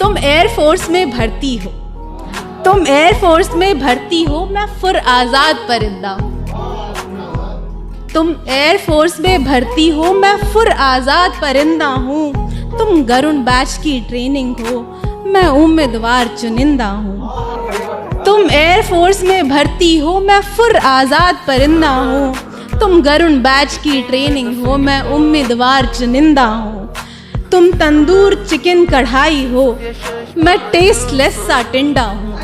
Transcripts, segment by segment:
तुम एयरफोर्स में भर्ती हो, तुम एयरफोर्स में भर्ती हो, मैं फुर आज़ाद परिंदा हूँ। तुम एयरफोर्स में भर्ती हो, मैं फुर आज़ाद परिंदा हूँ। तुम गरुण बैच की ट्रेनिंग हो, मैं उम्मीदवार चुनिंदा हूँ। तुम एयरफोर्स में भर्ती हो, मैं फुर आज़ाद परिंदा हूँ। तुम गरुण बैच की ट्रेनिंग हो, मैं उम्मीदवार चुनिंदा हूँ। तुम तंदूर चिकन कढ़ाई हो, मैं टेस्टलेस सा टिंडा हूँ।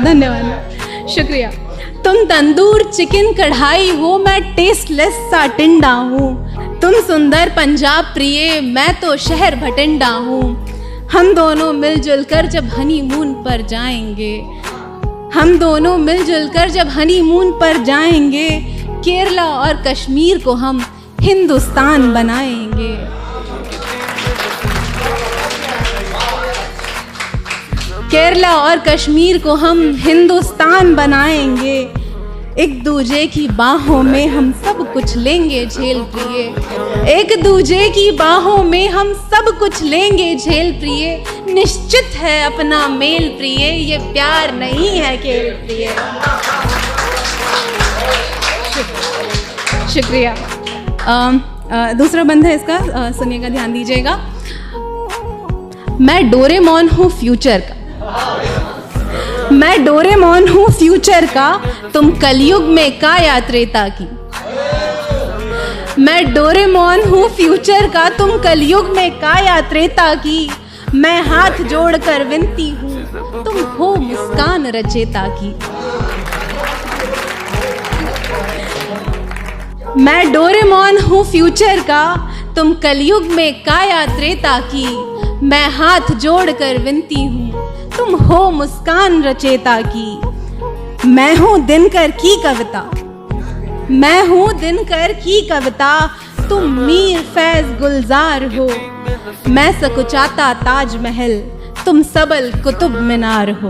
धन्यवाद, शुक्रिया। तुम तंदूर चिकन कढ़ाई हो, मैं टेस्टलेस सा टिंडा हूँ। तुम सुंदर पंजाब प्रिय, मैं तो शहर भटिंडा हूँ। हम दोनों मिलजुल कर जब हनीमून पर जाएंगे, हम दोनों मिलजुल कर जब हनीमून पर जाएंगे, केरला और कश्मीर को हम हिंदुस्तान बनाएंगे। केरला और कश्मीर को हम हिंदुस्तान बनाएंगे। एक दूजे की बाहों में हम सब कुछ लेंगे झेल प्रिय, एक दूजे की बाहों में हम सब कुछ लेंगे झेल प्रिय। निश्चित है अपना मेल प्रिय, ये प्यार नहीं है खेल प्रिय। शुक्रिया। दूसरा बंद है इसका, सुनिएगा, ध्यान दीजिएगा। मैं डोरेमोन हूँ फ्यूचर का, मैं डोरेमोन हूँ फ्यूचर का, तुम कलयुग में काया त्रेता की। मैं डोरेमोन हूँ फ्यूचर का, तुम कलयुग में काया त्रेता की। मैं हाथ जोड़कर विनती हूँ, तुम हो मुस्कान रचेता की। मैं डोरेमोन हूँ फ्यूचर का, तुम कलयुग में काया त्रेता की। मैं हाथ जोड़कर विनती हूँ, तुम हो मुस्कान रचेता की। मैं हूँ दिनकर की कविता, मैं हूँ दिनकर की कविता, तुम मीर फैज गुलजार हो। मैं सकुचाता ताजमहल, तुम सबल कुतुब मीनार हो।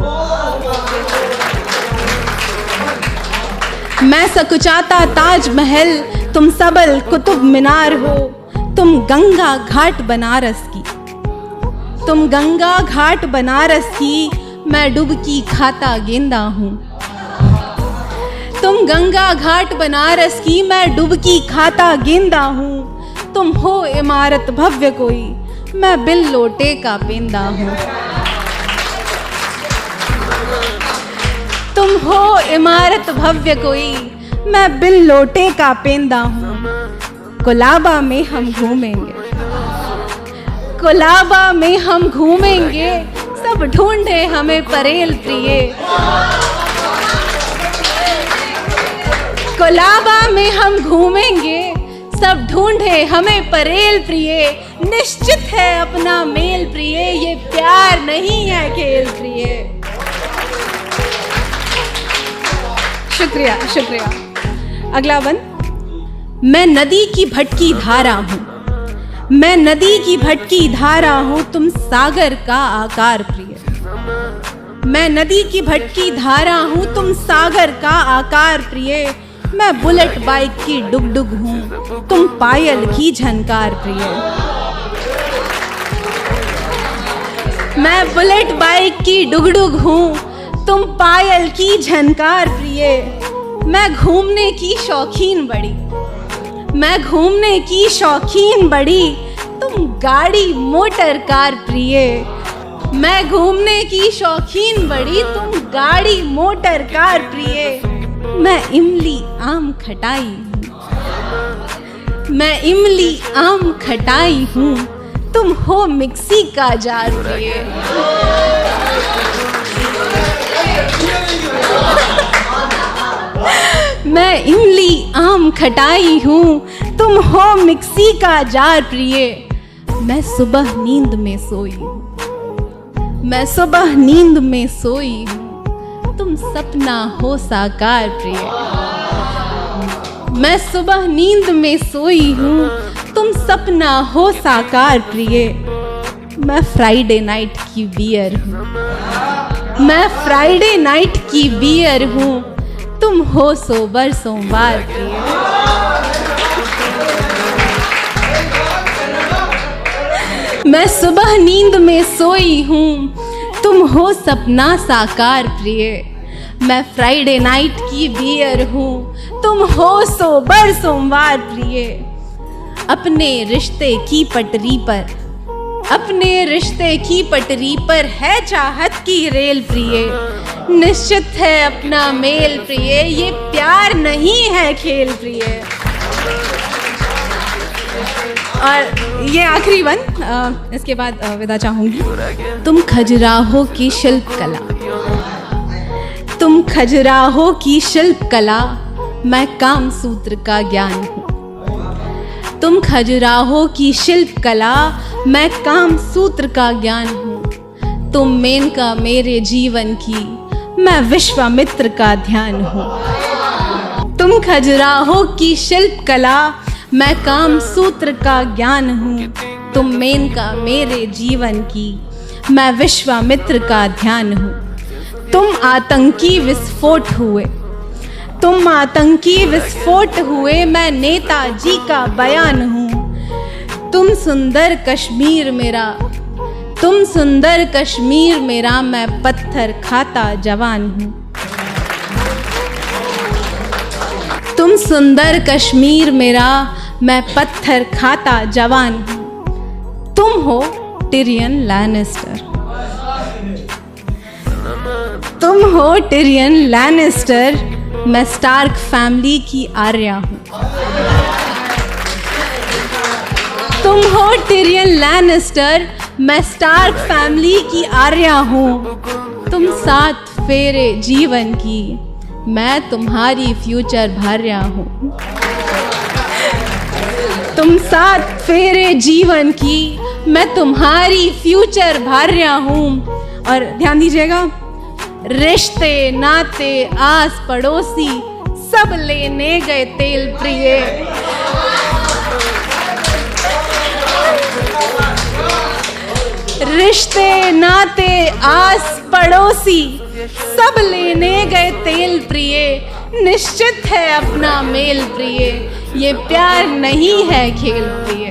मैं सकुचाता ताजमहल, तुम सबल कुतुब मीनार हो। तुम गंगा घाट बनारस की, तुम गंगा घाट बनारस की, मैं डुबकी खाता गेंदा हूँ। तुम गंगा घाट बनारस की, मैं डुबकी खाता गेंदा हूँ। तुम हो इमारत भव्य कोई, मैं बिल लोटे का पेंदा हूँ। तुम हो इमारत भव्य कोई, मैं बिल लोटे का पेंदा हूँ। कोलाबा में हम घूमेंगे, कोलाबा में हम घूमेंगे, सब ढूंढे हमें परेल प्रिय। कोलाबा में हम घूमेंगे, सब ढूंढे हमें परेल प्रिय। निश्चित है अपना मेल प्रिय, ये प्यार नहीं है खेल प्रिय। शुक्रिया, शुक्रिया। अगला बंद। मैं नदी की भटकी धारा हूँ, मैं नदी की भटकी धारा हूँ, तुम सागर का आकार प्रिय। मैं नदी की भटकी धारा हूँ, तुम सागर का आकार प्रिय। मैं बुलेट बाइक की डुगडुग हूँ, तुम पायल की झनकार प्रिय। मैं बुलेट बाइक की डुगडुग हूँ, तुम पायल की झनकार प्रिय। मैं घूमने की शौकीन बड़ी, मैं घूमने की शौकीन बड़ी, तुम गाड़ी मोटर कार प्रिय। मैं घूमने की शौकीन बड़ी, तुम गाड़ी मोटर कार प्रिय। मैं इमली आम खटाई हूँ, मैं इमली आम खटाई हूँ, तुम हो मिक्सी का जार प्रिय। मैं इमली आम खटाई हूँ, तुम हो मिक्सी का जार प्रिय। मैं सुबह नींद में सोई हूँ, मैं सुबह नींद में सोई हूँ, तुम सपना हो साकार प्रिय। मैं सुबह नींद में सोई हूँ, तुम सपना हो साकार प्रिय। मैं फ्राइडे नाइट की बियर हूँ, मैं फ्राइडे नाइट की बियर हूँ, तुम हो सोबर सोमवार प्रिय। मैं सुबह नींद में सोई हूँ, तुम हो सपना साकार प्रिय। मैं फ्राइडे नाइट की बियर हूँ, तुम हो सोबर सोमवार प्रिय। अपने रिश्ते की पटरी पर, अपने रिश्ते की पटरी पर है चाहत की रेल प्रिय। निश्चित है अपना मेल प्रिय, ये प्यार नहीं है खेल प्रिय। और ये आखिरी वन, इसके बाद विदा चाहूंगी। तुम खजुराहो की शिल्प कला, तुम खजुराहो की शिल्प कला, मैं काम सूत्र का ज्ञान हूँ। तुम खजुराहो की शिल्प कला, मैं काम सूत्र का ज्ञान हूँ। तुम मेनका मेरे जीवन की, मैं विश्वामित्र का ध्यान हूँ। तुम खजुराहो की शिल्प कला, मैं काम सूत्र का ज्ञान हूँ। तुम मेनका मेरे जीवन की, मैं विश्वामित्र का ध्यान हूँ। तुम आतंकी विस्फोट हुए, तुम आतंकी विस्फोट हुए, मैं नेताजी का बयान हूँ। तुम सुंदर कश्मीर मेरा, तुम सुंदर कश्मीर मेरा, मैं पत्थर खाता जवान हूँ। तुम सुंदर कश्मीर मेरा, मैं पत्थर खाता जवान हूँ। तुम हो टिरियन लैनिस्टर, तुम हो टिरियन लैनिस्टर, मैं स्टार्क फैमिली की आर्या हूँ। तुम हो टिरियन लैनिस्टर, मैं स्टार्क फैमिली की आर्या हूँ। तुम 7 फेरे जीवन की, मैं तुम्हारी फ्यूचर भार्या हूँ। तुम 7 फेरे जीवन की, मैं तुम्हारी फ्यूचर भार्या हूँ। और ध्यान दीजिएगा, रिश्ते नाते आस पड़ोसी सब लेने गए तेल प्रिय। रिश्ते नाते आस पड़ोसी सब लेने गए तेल प्रिय। निश्चित है अपना मेल प्रिय, ये प्यार नहीं है खेल प्रिय।